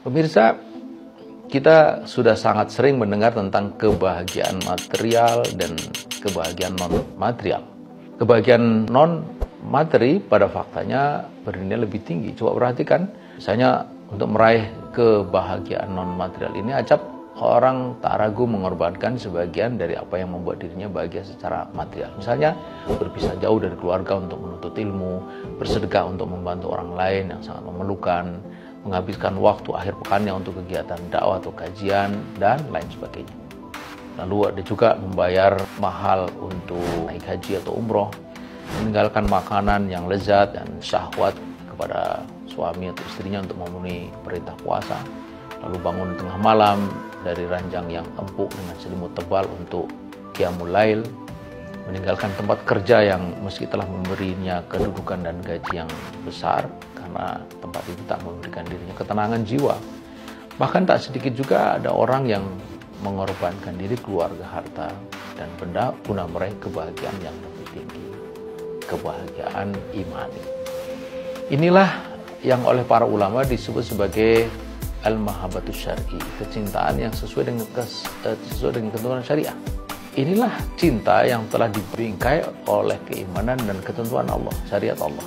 Pemirsa, kita sudah sangat sering mendengar tentang kebahagiaan material dan kebahagiaan non-material. Kebahagiaan non-materi pada faktanya bernilai lebih tinggi. Coba perhatikan, misalnya untuk meraih kebahagiaan non-material ini, acap orang tak ragu mengorbankan sebagian dari apa yang membuat dirinya bahagia secara material. Misalnya, berpisah jauh dari keluarga untuk menuntut ilmu, bersedekah untuk membantu orang lain yang sangat memerlukan, menghabiskan waktu akhir pekannya untuk kegiatan dakwah atau kajian, dan lain sebagainya. Lalu ada juga membayar mahal untuk naik haji atau umroh, meninggalkan makanan yang lezat dan syahwat kepada suami atau istrinya untuk memenuhi perintah puasa, lalu bangun di tengah malam dari ranjang yang empuk dengan selimut tebal untuk qiyamul lail, meninggalkan tempat kerja yang meski telah memberinya kedudukan dan gaji yang besar, karena tempat itu tak memberikan dirinya ketenangan jiwa. Bahkan tak sedikit juga ada orang yang mengorbankan diri, keluarga, harta, dan benda guna meraih kebahagiaan yang lebih tinggi, kebahagiaan imani. Inilah yang oleh para ulama disebut sebagai al-mahabbatus syar'i, kecintaan yang sesuai dengan ketentuan syariah. Inilah cinta yang telah dibingkai oleh keimanan dan ketentuan Allah, syariat Allah.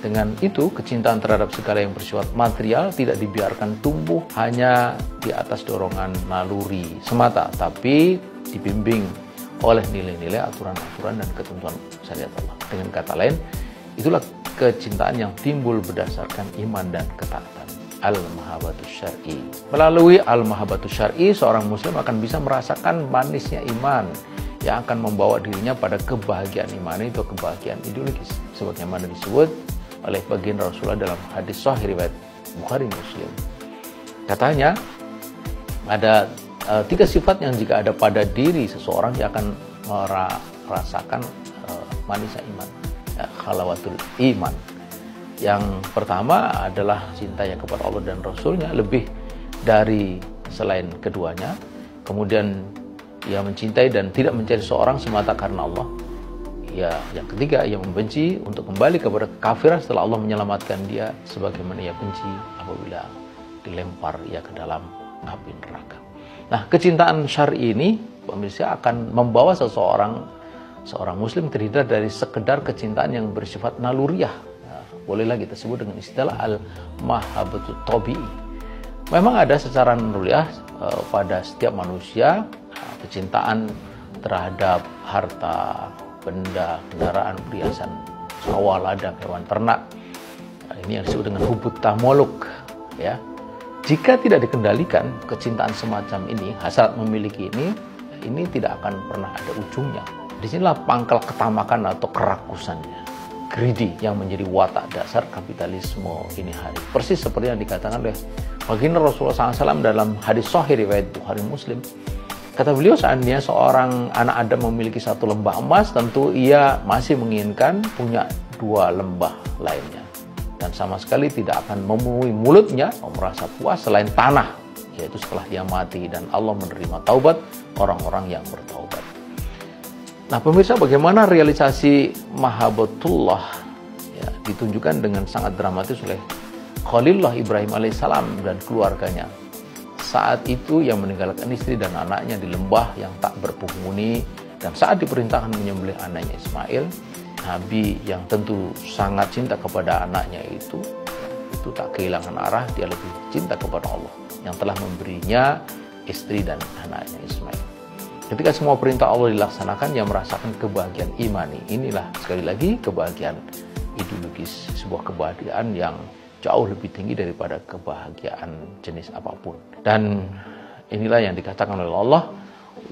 Dengan itu, kecintaan terhadap segala yang bersifat material tidak dibiarkan tumbuh hanya di atas dorongan naluri semata, tapi dibimbing oleh nilai-nilai, aturan-aturan, dan ketentuan syariat Allah. Dengan kata lain, itulah kecintaan yang timbul berdasarkan iman dan ketaatan. Al-mahabbatus syar'i. Melalui al-mahabbatus syar'i, seorang muslim akan bisa merasakan manisnya iman yang akan membawa dirinya pada kebahagiaan imani atau kebahagiaan ideologis, sebagaimana disebut oleh baginda Rasulullah dalam hadis sahih riwayat Bukhari Muslim. Katanya, ada 3 sifat yang jika ada pada diri seseorang, dia akan merasakan manisnya iman, halawatul iman. Yang pertama adalah cintanya kepada Allah dan Rasulnya lebih dari selain keduanya. Kemudian ia mencintai dan tidak mencari seorang semata karena Allah. Ya, yang ketiga, ia membenci untuk kembali kepada kekafiran setelah Allah menyelamatkan dia, sebagaimana ia benci apabila dilempar ia ke dalam api neraka. Nah, kecintaan syar'i ini, pemirsa, akan membawa seorang muslim terhindar dari sekedar kecintaan yang bersifat naluriah. Nah, bolehlah kita sebut dengan istilah al-mahabbatut tabi'i. Memang ada secara naluriah pada setiap manusia kecintaan terhadap harta, benda, kendaraan, perhiasan, sawah, ladang, hewan ternak. Nah, ini yang disebut dengan hubut tamoluk, ya. Jika tidak dikendalikan, kecintaan semacam ini, hasrat memiliki ini tidak akan pernah ada ujungnya. Disinilah pangkal ketamakan atau kerakusannya, greedy, yang menjadi watak dasar kapitalisme ini hari. Persis seperti yang dikatakan oleh baginda Rasulullah SAW dalam hadis sahih riwayat Bukhari Muslim. Kata beliau, seandainya seorang anak Adam memiliki 1 lembah emas, tentu ia masih menginginkan punya 2 lembah lainnya. Dan sama sekali tidak akan memenuhi mulutnya, merasa puas selain tanah, yaitu setelah dia mati dan Allah menerima taubat orang-orang yang bertaubat. Nah, pemirsa, bagaimana realisasi mahabbatullah ya, ditunjukkan dengan sangat dramatis oleh Khalilullah Ibrahim alaihissalam dan keluarganya. Saat itu ia meninggalkan istri dan anaknya di lembah yang tak berpenghuni, dan saat diperintahkan menyembelih anaknya Ismail, Nabi yang tentu sangat cinta kepada anaknya itu tak kehilangan arah. Dia lebih cinta kepada Allah yang telah memberinya istri dan anaknya Ismail. Ketika semua perintah Allah dilaksanakan, ia merasakan kebahagiaan imani. Inilah sekali lagi kebahagiaan ideologis, sebuah kebahagiaan yang jauh lebih tinggi daripada kebahagiaan jenis apapun. Dan inilah yang dikatakan oleh Allah,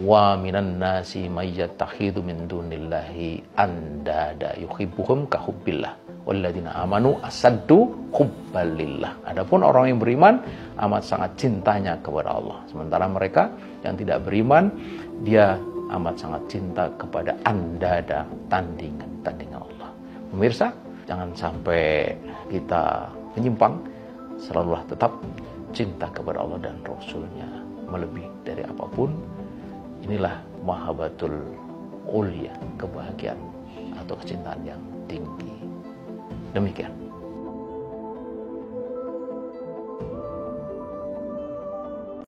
wa minan nasi may yattakhidhu min dunillahi andada yuhibbuhum ka hubbillah walladzina amanu asaddu hubbalillah. Adapun orang yang beriman amat sangat cintanya kepada Allah, sementara mereka yang tidak beriman, dia amat sangat cinta kepada andada, tandingan Allah. Pemirsa, jangan sampai kita menyimpang, selalulah tetap cinta kepada Allah dan Rasulnya melebihi dari apapun. Inilah mahabbatul ulia, kebahagiaan atau kecintaan yang tinggi. Demikian.